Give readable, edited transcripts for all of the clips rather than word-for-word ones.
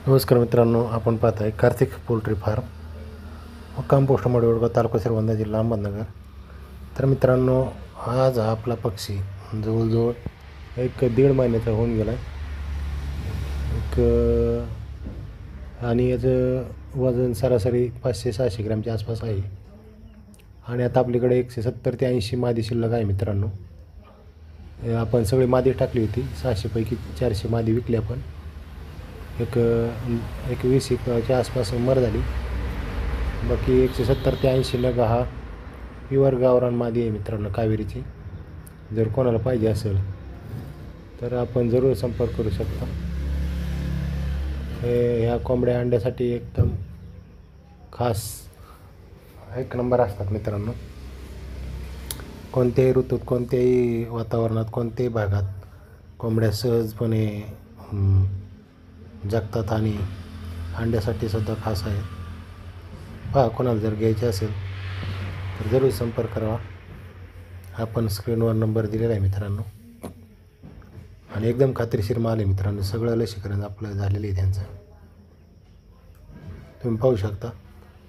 नमस्कार मित्रांनो, आपण पाहत आहे कार्तिक पोल्ट्री फार्म, मुक्काम पोस्ट मडवडगाव, तालुका श्रीगोंदा, जिल्हा अहमदनगर. तर मित्रांनो, आज हा आपला पक्षी जवळजवळ 1-1.5 महिन्याचा होऊन गेला आणि याचं वजन सरासरी 500-600 ग्रॅमच्या आसपास आहे. आणि आता आपल्याकडे 170 ते 80 मादी शिल्लक आहे. मित्रांनो, आपण सगळी मादी टाकली होती. 600 पैकी 400 मादी विकली आपण. एक 20च्या आसपास मर झाली. बाकी 170 ते 80 नग हा प्युअर गावरान मादी आहे मित्रांनो, कावेरीची. जर कोणाला पाहिजे असेल तर आपण जरूर संपर्क करू शकता. ह्या कोंबड्या अंड्यासाठी एकदम खास एक नंबर असतात मित्रांनो. कोणत्याही ऋतूत, कोणत्याही वातावरणात, कोणत्याही भागात कोंबड्या सहजपणे जगतात आणि अंड्यासाठी सुद्धा खास आहे. पहा, कोणाला जर घ्यायचे असेल तर जरूर संपर्क करावा. आपण स्क्रीनवर नंबर दिलेला आहे मित्रांनो. आणि एकदम खात्रीशीर माल आहे मित्रांनो. सगळं लसीकरण आपलं झालेलं आहे त्यांचं. तुम्ही पाहू शकता,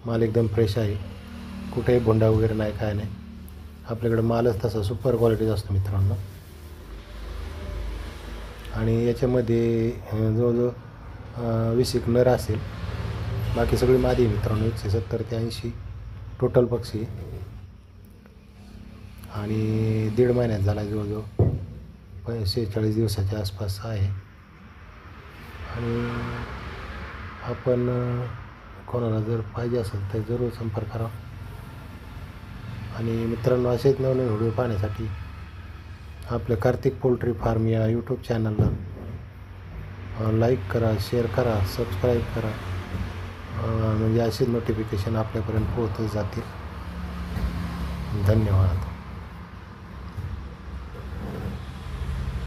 माल एकदम फ्रेश आहे. कुठेही भोंडा वगैरे नाही, काय नाही. आपल्याकडे मालच तसा सुपर क्वालिटीचा असतो मित्रांनो. आणि याच्यामध्ये जवळजवळ 20 नर असेल, बाकी सगळी मादी मित्रांनो. 170 ते 80 टोटल पक्षी आणि 1.5 महिन्यात झाला, जवळजवळ 46 दिवसाच्या आसपास आहे. आणि आपण कोणाला जर पाहिजे असेल तर जरूर संपर्क करा. आणि मित्रांनो, असेच नवनवीन व्हिडिओ पाहण्यासाठी आपल्या कार्तिक पोल्ट्री फार्म या यूट्यूब चॅनलला लाईक करा, शेअर करा, सबस्क्राईब करा. म्हणजे असेच नोटिफिकेशन आपल्यापर्यंत पोहोचत जातील. धन्यवाद.